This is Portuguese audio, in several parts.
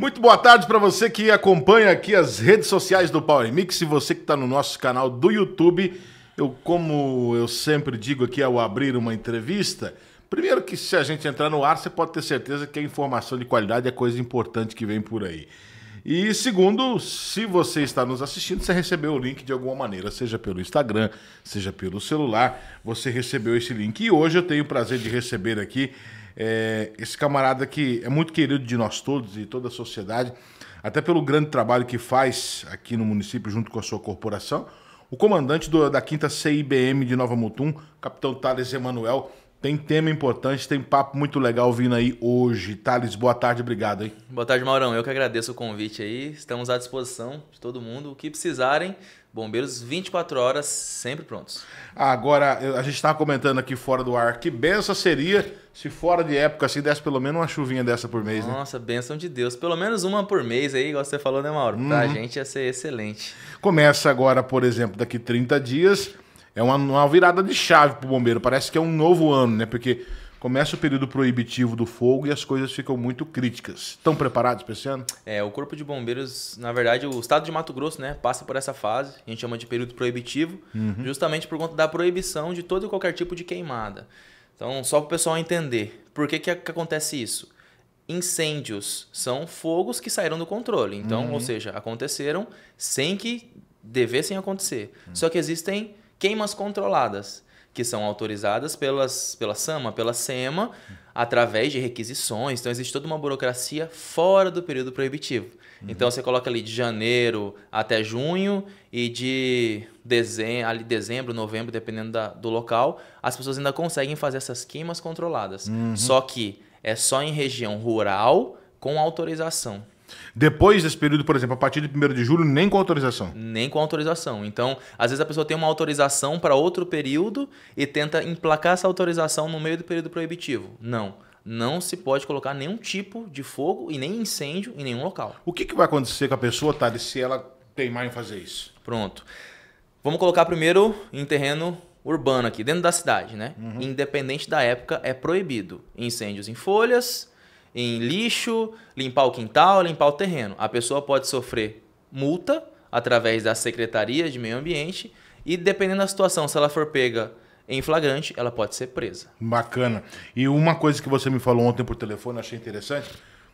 Muito boa tarde para você que acompanha aqui as redes sociais do Power Mix e você que está no nosso canal do YouTube. Como eu sempre digo aqui ao abrir uma entrevista, primeiro que se a gente entrar no ar, você pode ter certeza que a informação de qualidade é coisa importante que vem por aí. E segundo, se você está nos assistindo, você recebeu o link de alguma maneira, seja pelo Instagram, seja pelo celular, você recebeu esse link. E hoje eu tenho o prazer de receber aqui esse camarada que é muito querido de nós todos e toda a sociedade, até pelo grande trabalho que faz aqui no município junto com a sua corporação, o comandante da 5ª CIBM de Nova Mutum, capitão Thales Emanuel. Tem tema importante, tem papo muito legal vindo aí hoje. Thales, boa tarde, obrigado aí. Boa tarde, Maurão. Eu que agradeço o convite aí. Estamos à disposição de todo mundo. O que precisarem, bombeiros 24 horas, sempre prontos. Agora, a gente estava comentando aqui fora do ar, que benção seria se fora de época assim desse pelo menos uma chuvinha dessa por mês, né? Nossa, bênção de Deus. Pelo menos uma por mês aí, igual você falou, né, Mauro? Pra gente ia ser excelente. Começa agora, por exemplo, daqui 30 dias... É uma virada de chave pro bombeiro. Parece que é um novo ano, né? Porque começa o período proibitivo do fogo e as coisas ficam muito críticas. Estão preparados para esse ano? O Corpo de Bombeiros, na verdade, o estado de Mato Grosso, né, passa por essa fase. A gente chama de período proibitivo, justamente por conta da proibição de todo e qualquer tipo de queimada. Então, só para o pessoal entender, por que acontece isso? Incêndios são fogos que saíram do controle. Então, ou seja, aconteceram sem que devessem acontecer. Só que existem queimas controladas, que são autorizadas pela SAMA, pela SEMA, através de requisições. Então, existe toda uma burocracia fora do período proibitivo. Então, você coloca ali de janeiro até junho e de dezembro, novembro, dependendo do local, as pessoas ainda conseguem fazer essas queimas controladas. Só que é só em região rural com autorização. Depois desse período, por exemplo, a partir de 1º de julho, nem com autorização? Nem com autorização. Então, às vezes a pessoa tem uma autorização para outro período e tenta emplacar essa autorização no meio do período proibitivo. Não se pode colocar nenhum tipo de fogo e nem incêndio em nenhum local. O que vai acontecer com a pessoa, Thales, se ela teimar em fazer isso? Pronto. Vamos colocar primeiro em terreno urbano aqui, dentro da cidade, né? Independente da época, é proibido incêndios em folhas, em lixo, limpar o quintal, limpar o terreno. A pessoa pode sofrer multa através da Secretaria de Meio Ambiente e, dependendo da situação, se ela for pega em flagrante, ela pode ser presa. Bacana. E uma coisa que você me falou ontem por telefone, achei interessante,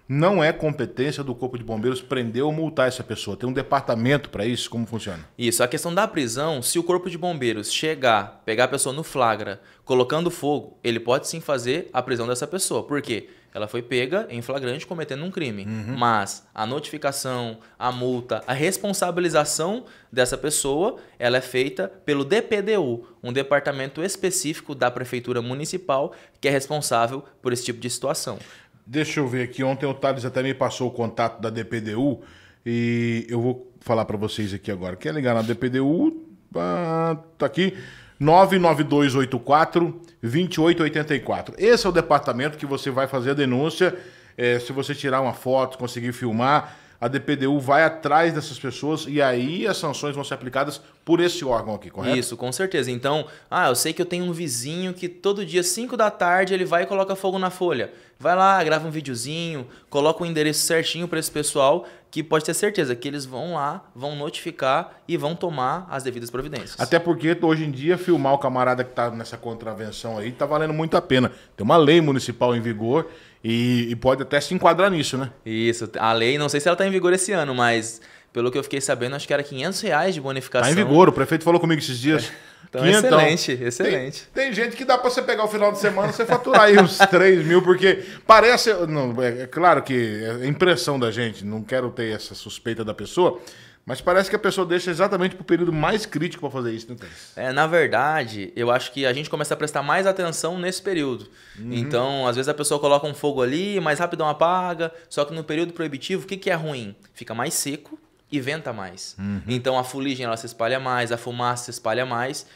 não é competência do Corpo de Bombeiros prender ou multar essa pessoa. Tem um departamento para isso? Como funciona? Isso. A questão da prisão, se o Corpo de Bombeiros chegar, pegar a pessoa no flagra, colocando fogo, ele pode sim fazer a prisão dessa pessoa. Por quê? Ela foi pega em flagrante cometendo um crime. Mas a notificação, a multa, a responsabilização dessa pessoa, ela é feita pelo DPDU, um departamento específico da Prefeitura Municipal que é responsável por esse tipo de situação. Deixa eu ver aqui. Ontem o Thales até me passou o contato da DPDU e eu vou falar para vocês aqui agora. Quer ligar na DPDU? Tá aqui. 99284-2884. Esse é o departamento que você vai fazer a denúncia. Se você tirar uma foto, conseguir filmar, a DPDU vai atrás dessas pessoas e aí as sanções vão ser aplicadas por esse órgão aqui, correto? Isso, com certeza. Então, eu sei que eu tenho um vizinho que todo dia, 5 da tarde, ele vai e coloca fogo na folha. Vai lá, grava um videozinho, coloca o endereço certinho para esse pessoal, que pode ter certeza que eles vão lá, vão notificar e vão tomar as devidas providências. Até porque hoje em dia filmar o camarada que está nessa contravenção aí tá valendo muito a pena. Tem uma lei municipal em vigor e pode até se enquadrar nisso, né? Isso, a lei, não sei se ela está em vigor esse ano, mas pelo que eu fiquei sabendo, acho que era R$500 de bonificação. Tá em vigor, o prefeito falou comigo esses dias. Então, excelente. Tem gente que dá para você pegar o final de semana e você faturar aí uns 3 mil, porque parece... Não, é claro que é impressão da gente, não quero ter essa suspeita da pessoa, mas parece que a pessoa deixa exatamente pro período mais crítico para fazer isso, né, Thales? Na verdade, eu acho que a gente começa a prestar mais atenção nesse período. Então, às vezes a pessoa coloca um fogo ali, mais rapidão apaga, só que no período proibitivo, o que é ruim? Fica mais seco e venta mais. Então, a fuligem ela se espalha mais, a fumaça se espalha mais.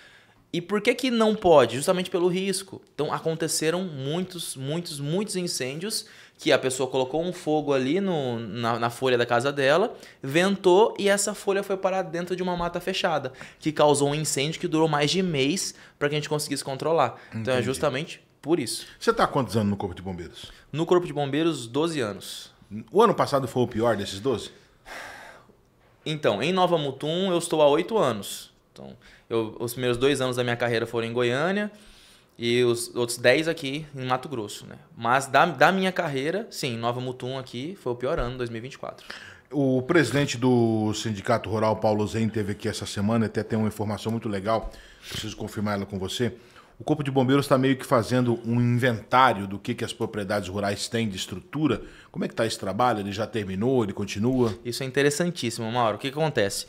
E por que não pode? Justamente pelo risco. Então, aconteceram muitos incêndios que a pessoa colocou um fogo ali na folha da casa dela, ventou e essa folha foi parar dentro de uma mata fechada, que causou um incêndio que durou mais de mês para que a gente conseguisse controlar. Entendi. Então é justamente por isso. Você está há quantos anos no Corpo de Bombeiros? No Corpo de Bombeiros, 12 anos. O ano passado foi o pior desses 12? Então, em Nova Mutum eu estou há 8 anos. Então, os primeiros 2 anos da minha carreira foram em Goiânia e os outros 10 aqui em Mato Grosso, né? Mas da minha carreira, sim, Nova Mutum aqui foi o pior ano, 2024. O presidente do Sindicato Rural, Paulo Zen, esteve aqui essa semana, até tem uma informação muito legal, preciso confirmar ela com você. O Corpo de Bombeiros está meio que fazendo um inventário do que as propriedades rurais têm de estrutura. Como é que está esse trabalho? Ele já terminou? Ele continua? Isso é interessantíssimo, Mauro. O que acontece?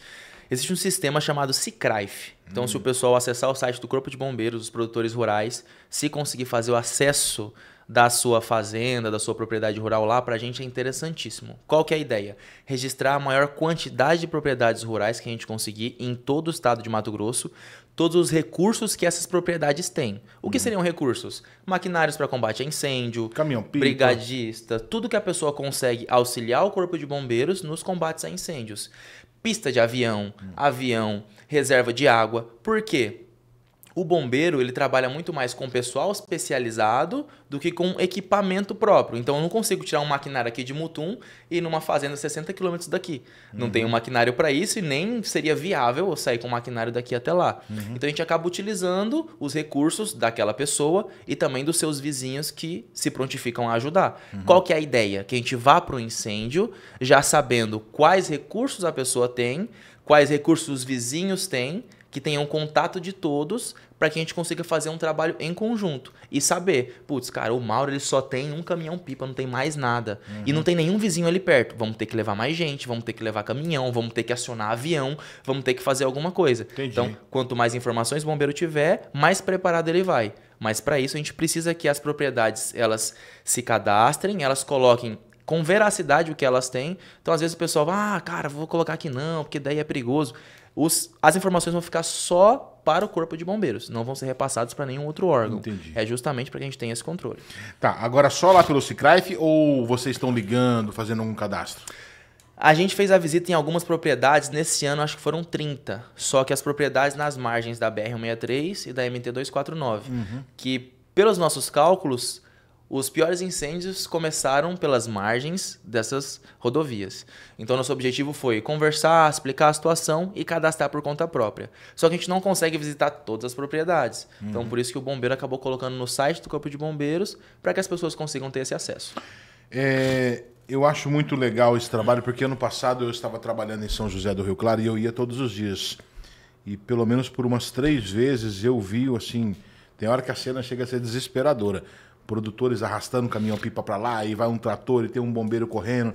Existe um sistema chamado SICRAIF. Então, se o pessoal acessar o site do Corpo de Bombeiros, os produtores rurais, se conseguir fazer o acesso da sua fazenda, da sua propriedade rural lá, para a gente é interessantíssimo. Qual que é a ideia? Registrar a maior quantidade de propriedades rurais que a gente conseguir em todo o estado de Mato Grosso, todos os recursos que essas propriedades têm. O que seriam recursos? Maquinários para combate a incêndio, caminhão-pipa, brigadista, tudo que a pessoa consegue auxiliar o Corpo de Bombeiros nos combates a incêndios. Pista de avião, reserva de água. Por quê? O bombeiro ele trabalha muito mais com pessoal especializado do que com equipamento próprio. Então eu não consigo tirar um maquinário aqui de Mutum e ir numa fazenda 60 quilômetros daqui. Não tem um maquinário para isso e nem seria viável eu sair com o maquinário daqui até lá. Então a gente acaba utilizando os recursos daquela pessoa e também dos seus vizinhos que se prontificam a ajudar. Qual que é a ideia? Que a gente vá para o incêndio já sabendo quais recursos a pessoa tem, quais recursos os vizinhos têm, que tenham contato de todos para que a gente consiga fazer um trabalho em conjunto e saber, putz, cara, o Mauro ele só tem um caminhão-pipa, não tem mais nada e não tem nenhum vizinho ali perto. Vamos ter que levar mais gente, vamos ter que levar caminhão, vamos ter que acionar avião, vamos ter que fazer alguma coisa. Entendi. Então, quanto mais informações o bombeiro tiver, mais preparado ele vai. Mas para isso a gente precisa que as propriedades elas se cadastrem, elas coloquem com veracidade o que elas têm. Então, às vezes o pessoal vai, cara, vou colocar aqui não, porque daí é perigoso. As informações vão ficar só para o Corpo de Bombeiros, não vão ser repassadas para nenhum outro órgão. Entendi. É justamente para que a gente tenha esse controle. Tá, agora só lá pelo SICRAIF ou vocês estão ligando, fazendo algum cadastro? A gente fez a visita em algumas propriedades, nesse ano acho que foram 30, só que as propriedades nas margens da BR-163 e da MT-249, que pelos nossos cálculos, os piores incêndios começaram pelas margens dessas rodovias. Então, nosso objetivo foi conversar, explicar a situação e cadastrar por conta própria. Só que a gente não consegue visitar todas as propriedades. Então, por isso que o bombeiro acabou colocando no site do Corpo de Bombeiros para que as pessoas consigam ter esse acesso. Eu acho muito legal esse trabalho, porque ano passado eu estava trabalhando em São José do Rio Claro e eu ia todos os dias. E pelo menos por umas 3 vezes eu vi, assim, tem hora que a cena chega a ser desesperadora. Produtores arrastando um caminhão-pipa para lá, e vai um trator e tem um bombeiro correndo.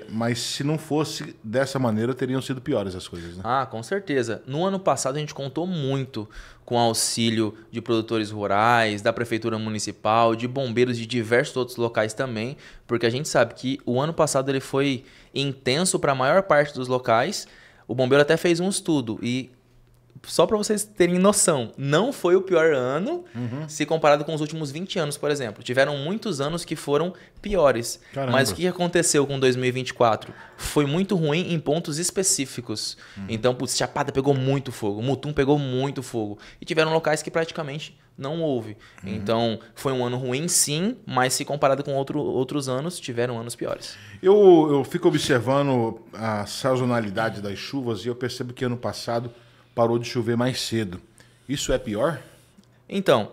Mas se não fosse dessa maneira, teriam sido piores as coisas, né? Ah, com certeza. No ano passado a gente contou muito com o auxílio de produtores rurais, da Prefeitura Municipal, de bombeiros de diversos outros locais também, porque a gente sabe que o ano passado ele foi intenso para a maior parte dos locais. O bombeiro até fez um estudo e só para vocês terem noção, não foi o pior ano se comparado com os últimos 20 anos, por exemplo. Tiveram muitos anos que foram piores. Caramba. Mas o que aconteceu com 2024? Foi muito ruim em pontos específicos. Então, putz, Chapada pegou muito fogo, Mutum pegou muito fogo. E tiveram locais que praticamente não houve. Então, foi um ano ruim sim, mas se comparado com outros anos, tiveram anos piores. Eu fico observando a sazonalidade das chuvas e eu percebo que ano passado parou de chover mais cedo. Isso é pior? Então,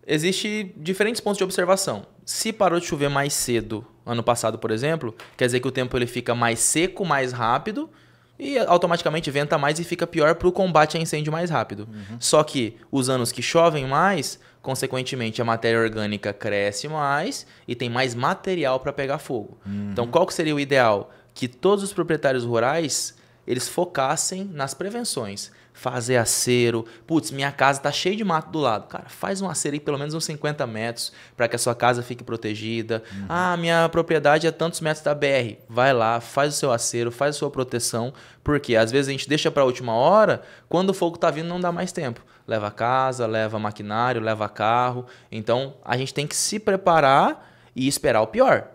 existe diferentes pontos de observação. Se parou de chover mais cedo, ano passado, por exemplo, quer dizer que o tempo ele fica mais seco, mais rápido e automaticamente venta mais e fica pior para o combate a incêndio mais rápido. Só que os anos que chovem mais, consequentemente a matéria orgânica cresce mais e tem mais material para pegar fogo. Então, qual que seria o ideal? Que todos os proprietários rurais eles focassem nas prevenções. Fazer acero. Putz, minha casa tá cheia de mato do lado. Cara, faz um acero aí pelo menos uns 50 metros para que a sua casa fique protegida. Ah, minha propriedade é tantos metros da BR. Vai lá, faz o seu acero, faz a sua proteção. Porque às vezes a gente deixa para a última hora, quando o fogo tá vindo não dá mais tempo. Leva casa, leva maquinário, leva carro. Então a gente tem que se preparar e esperar o pior.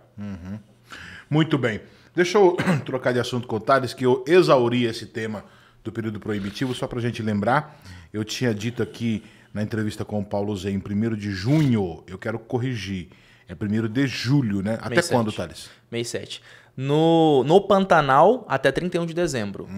Muito bem. Deixa eu trocar de assunto com o Thales, que eu exauri esse tema do período proibitivo, só para a gente lembrar. Eu tinha dito aqui na entrevista com o Paulo Zé, em 1º de junho, eu quero corrigir. É 1º de julho, né? Até Mês quando, 7. Thales? Mês 7. No Pantanal, até 31 de dezembro.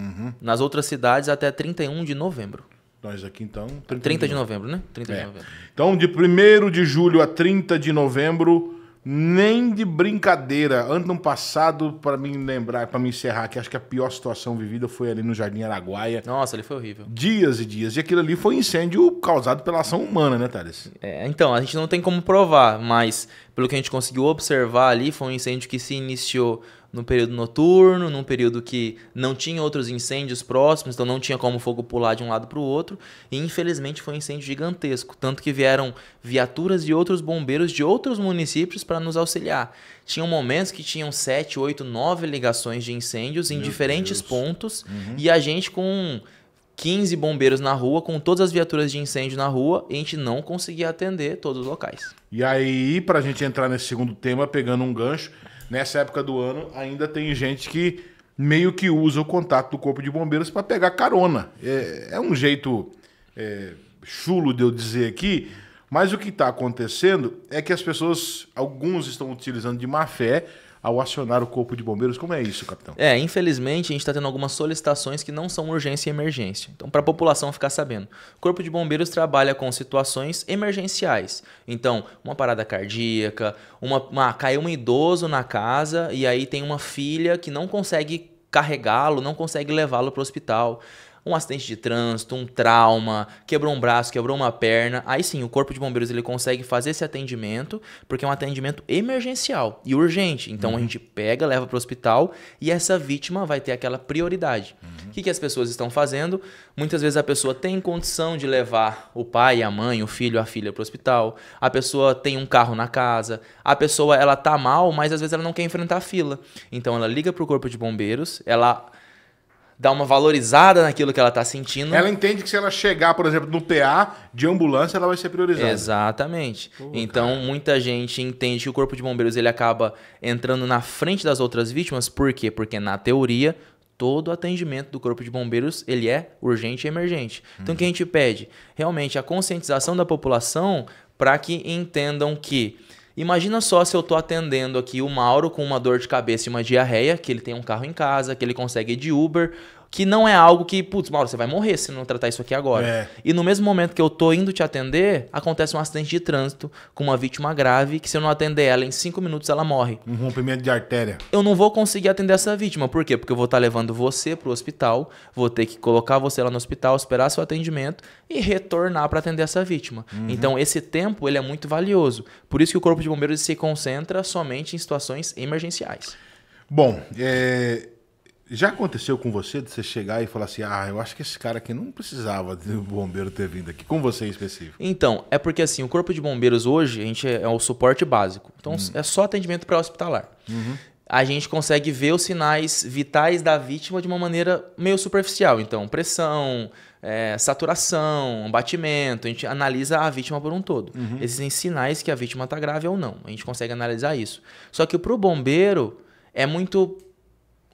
Nas outras cidades, até 31 de novembro. Nós aqui, então... 30 de novembro, né? 30 de novembro. Então, de 1º de julho a 30 de novembro, nem de brincadeira. Ano passado, para mim lembrar, para me encerrar, que acho que a pior situação vivida foi ali no Jardim Araguaia. Nossa, ali foi horrível. Dias e dias. E aquilo ali foi incêndio causado pela ação humana, né, Thales? Então, a gente não tem como provar, mas pelo que a gente conseguiu observar ali, foi um incêndio que se iniciou no período noturno, num período que não tinha outros incêndios próximos, então não tinha como o fogo pular de um lado para o outro, e infelizmente foi um incêndio gigantesco, tanto que vieram viaturas e outros bombeiros de outros municípios para nos auxiliar. Tinham momentos que tinham 7, 8, 9 ligações de incêndios em diferentes pontos, e a gente com 15 bombeiros na rua, com todas as viaturas de incêndio na rua, e a gente não conseguia atender todos os locais. E aí, pra gente entrar nesse segundo tema, pegando um gancho, nessa época do ano ainda tem gente que meio que usa o contato do Corpo de Bombeiros para pegar carona. É um jeito chulo de eu dizer aqui, mas o que está acontecendo é que as pessoas, alguns estão utilizando de má fé ao acionar o Corpo de Bombeiros. Como é isso, capitão? Infelizmente, a gente está tendo algumas solicitações que não são urgência e emergência. Então, para a população ficar sabendo, o Corpo de Bombeiros trabalha com situações emergenciais. Então, uma parada cardíaca, caiu um idoso na casa e aí tem uma filha que não consegue carregá-lo, não consegue levá-lo para o hospital. Um acidente de trânsito, um trauma, quebrou um braço, quebrou uma perna. Aí sim, o Corpo de Bombeiros ele consegue fazer esse atendimento, porque é um atendimento emergencial e urgente. Então a gente pega, leva para o hospital e essa vítima vai ter aquela prioridade. O que as pessoas estão fazendo? Muitas vezes a pessoa tem condição de levar o pai, a mãe, o filho, a filha para o hospital. A pessoa tem um carro na casa. A pessoa ela tá mal, mas às vezes ela não quer enfrentar a fila. Então ela liga para o Corpo de Bombeiros, ela dá uma valorizada naquilo que ela está sentindo. Ela entende que se ela chegar, por exemplo, no PA de ambulância, ela vai ser priorizada. Exatamente. Então, muita gente entende que o Corpo de Bombeiros ele acaba entrando na frente das outras vítimas. Por quê? Porque, na teoria, todo atendimento do Corpo de Bombeiros ele é urgente e emergente. Então, o que a gente pede? Realmente, a conscientização da população para que entendam que imagina só se eu tô atendendo aqui o Mauro com uma dor de cabeça e uma diarreia, que ele tem um carro em casa, que ele consegue ir de Uber, que não é algo que, putz, Mauro, você vai morrer se não tratar isso aqui agora. E no mesmo momento que eu tô indo te atender, acontece um acidente de trânsito com uma vítima grave, que se eu não atender ela em 5 minutos ela morre. Um rompimento de artéria. Eu não vou conseguir atender essa vítima. Por quê? Porque eu vou estar levando você pro hospital, vou ter que colocar você lá no hospital, esperar seu atendimento e retornar para atender essa vítima. Então, esse tempo ele é muito valioso. Por isso que o Corpo de Bombeiros se concentra somente em situações emergenciais. Bom, já aconteceu com você de você chegar e falar assim, eu acho que esse cara aqui não precisava do bombeiro ter vindo aqui, com você em específico? Então, é porque assim, o Corpo de Bombeiros hoje, a gente é o suporte básico. Então, é só atendimento pré-hospitalar. A gente consegue ver os sinais vitais da vítima de uma maneira meio superficial. Então, pressão, saturação, batimento, a gente analisa a vítima por um todo. Existem sinais que a vítima está grave ou não. A gente consegue analisar isso. Só que para o bombeiro é muito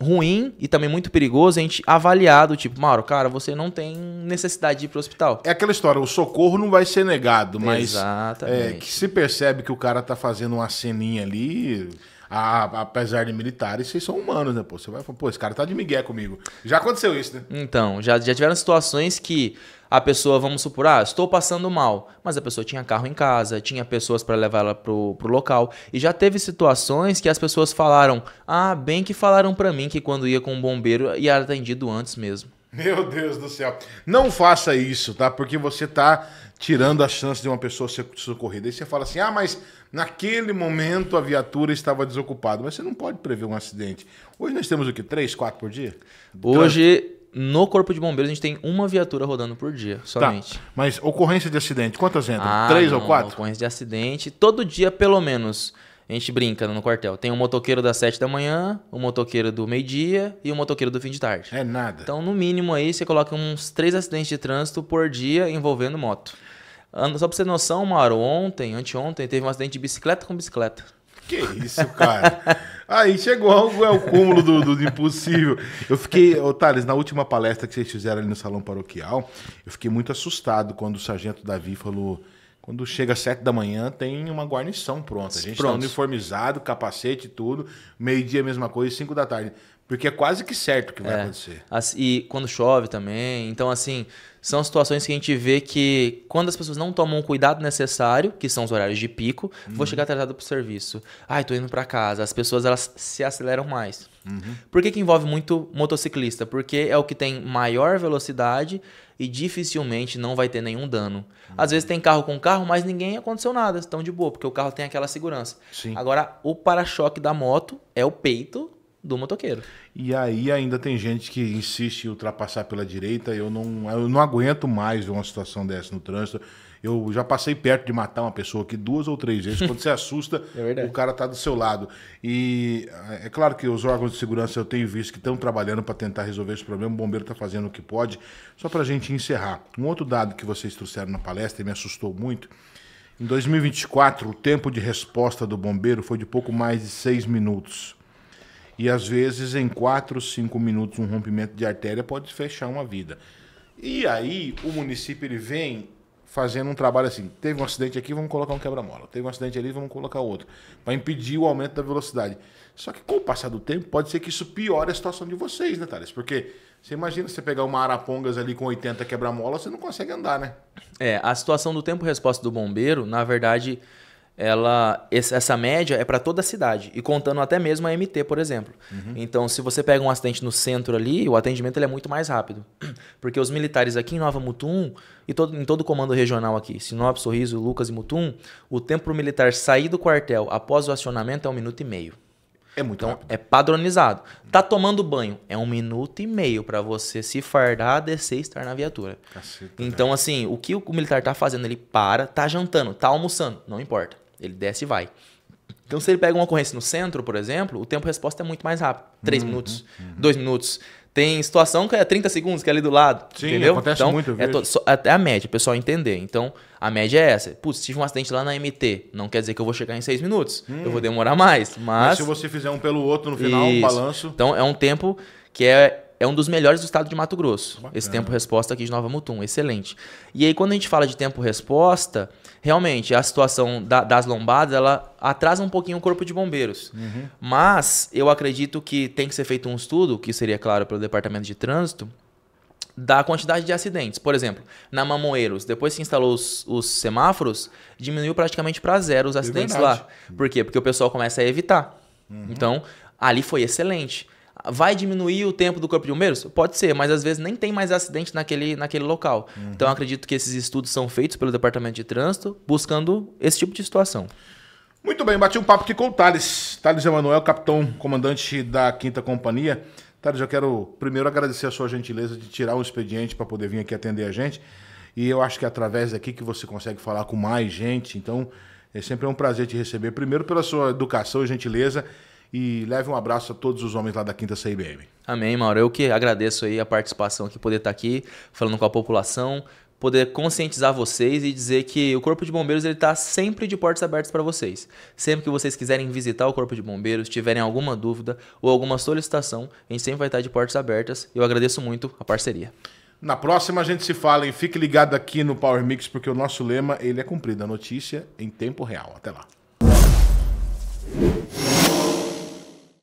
ruim e também muito perigoso a gente avaliar do tipo, Mauro, cara, você não tem necessidade de ir para o hospital. É aquela história, o socorro não vai ser negado, mas exatamente. Que se percebe que o cara tá fazendo uma ceninha ali, apesar de militares, vocês são humanos, né? Pô, você vai falar, esse cara tá de migué comigo. Já aconteceu isso, né? Então, já tiveram situações que a pessoa, vamos supor, estou passando mal, mas a pessoa tinha carro em casa, tinha pessoas para levar ela pro local. E já teve situações que as pessoas falaram, bem que falaram para mim que quando ia com um bombeiro ia atendido antes mesmo. Meu Deus do céu. Não faça isso, tá? Porque você tá tirando a chance de uma pessoa ser socorrida. Aí você fala assim, mas naquele momento a viatura estava desocupada. Mas você não pode prever um acidente. Hoje nós temos o quê? 3, 4 por dia? Hoje, no Corpo de Bombeiros, a gente tem uma viatura rodando por dia, somente. Tá, mas ocorrência de acidente, quantas entram? 3 ou 4? Ocorrência de acidente, todo dia pelo menos. A gente brinca no quartel. Tem um motoqueiro das 7 da manhã, um motoqueiro do meio-dia e um motoqueiro do fim de tarde. É nada. Então, no mínimo aí, você coloca uns 3 acidentes de trânsito por dia envolvendo moto. Só pra você ter noção, Mauro, anteontem, teve um acidente de bicicleta com bicicleta. Que isso, cara. Aí chegou ao cúmulo do impossível. Eu fiquei, Thales, na última palestra que vocês fizeram ali no Salão Paroquial, eu fiquei muito assustado quando o sargento Davi falou, Quando chega às 7 da manhã, tem uma guarnição pronta. A gente está uniformizado, capacete e tudo. Meio-dia, mesma coisa, 5 da tarde. Porque é quase que certo que vai acontecer. E quando chove também. Então, assim, são situações que a gente vê que quando as pessoas não tomam o cuidado necessário, que são os horários de pico, vou chegar atrasado pro serviço. Ai, tô indo para casa. As pessoas, elas se aceleram mais. Por que envolve muito motociclista? Porque é o que tem maior velocidade e dificilmente não vai ter nenhum dano. Às vezes tem carro com carro, mas ninguém aconteceu nada. Estão de boa, porque o carro tem aquela segurança. Sim. Agora, o para-choque da moto é o peito do motoqueiro. E aí ainda tem gente que insiste em ultrapassar pela direita. Eu não aguento mais ver uma situação dessa no trânsito. Eu já passei perto de matar uma pessoa aqui 2 ou 3 vezes. Quando você assusta, o cara tá do seu lado. E é claro que os órgãos de segurança eu tenho visto que estão trabalhando para tentar resolver esse problema. O bombeiro está fazendo o que pode. Só para a gente encerrar. Um outro dado que vocês trouxeram na palestra e me assustou muito. Em 2024, o tempo de resposta do bombeiro foi de pouco mais de 6 minutos. E às vezes em 4, 5 minutos um rompimento de artéria pode fechar uma vida. E aí o município ele vem fazendo um trabalho assim, teve um acidente aqui, vamos colocar um quebra-mola. Teve um acidente ali, vamos colocar outro. Para impedir o aumento da velocidade. Só que com o passar do tempo pode ser que isso piore a situação de vocês, né, Thales? Porque você imagina você pegar uma Arapongas ali com 80 quebra-mola, você não consegue andar, né? A situação do tempo-resposta do bombeiro, na verdade, essa média é para toda a cidade, e contando até mesmo a MT, por exemplo. Então, se você pega um acidente no centro ali, o atendimento ele é muito mais rápido. Porque os militares aqui em Nova Mutum, e em todo o comando regional aqui, Sinop, Sorriso, Lucas e Mutum, o tempo para o militar sair do quartel após o acionamento é 1,5 minutos. É muito rápido. É padronizado. Tá tomando banho, é 1,5 minutos para você se fardar, descer e estar na viatura. Caceta, então, assim, o que o militar tá fazendo? Ele tá jantando, tá almoçando, não importa. Ele desce e vai. Então, se ele pega uma ocorrência no centro, por exemplo, o tempo de resposta é muito mais rápido. 3 minutos, 2 minutos. Tem situação que é 30 segundos, que é ali do lado. Sim, entendeu? acontece então, muito. Até a média, o pessoal entender. Então, a média é essa. Putz, tive um acidente lá na MT. Não quer dizer que eu vou chegar em 6 minutos. Eu vou demorar mais. Mas se você fizer um pelo outro no final, um balanço... Então, é um tempo que é um dos melhores do estado de Mato Grosso. Bacana. Esse tempo-resposta aqui de Nova Mutum. Excelente. E aí, quando a gente fala de tempo-resposta, realmente, a situação das lombadas, ela atrasa um pouquinho o corpo de bombeiros. Mas eu acredito que tem que ser feito um estudo, que seria, claro, pelo Departamento de Trânsito, da quantidade de acidentes. Por exemplo, na Mamoeiros, depois que instalou os semáforos, diminuiu praticamente para 0 os acidentes lá. Por quê? Porque o pessoal começa a evitar. Então, ali foi excelente. Vai diminuir o tempo do corpo de bombeiros? Pode ser, mas às vezes nem tem mais acidente naquele local. Então, eu acredito que esses estudos são feitos pelo Departamento de Trânsito, buscando esse tipo de situação. Muito bem, bati um papo aqui com o Thales. Thales Emanuel, capitão, comandante da 5ª Companhia. Thales, eu quero primeiro agradecer a sua gentileza de tirar um expediente para poder vir aqui atender a gente. E eu acho que é através daqui que você consegue falar com mais gente. Então, é sempre um prazer te receber. Primeiro pela sua educação e gentileza. E leve um abraço a todos os homens lá da 5ª CIBM. Amém, Mauro. Eu que agradeço aí a participação aqui, poder estar aqui falando com a população, poder conscientizar vocês e dizer que o Corpo de Bombeiros está sempre de portas abertas para vocês. Sempre que vocês quiserem visitar o Corpo de Bombeiros, tiverem alguma dúvida ou alguma solicitação, a gente sempre vai estar de portas abertas. Eu agradeço muito a parceria. Na próxima a gente se fala, hein? Fique ligado aqui no Power Mix, porque o nosso lema ele é cumprido. A notícia em tempo real. Até lá.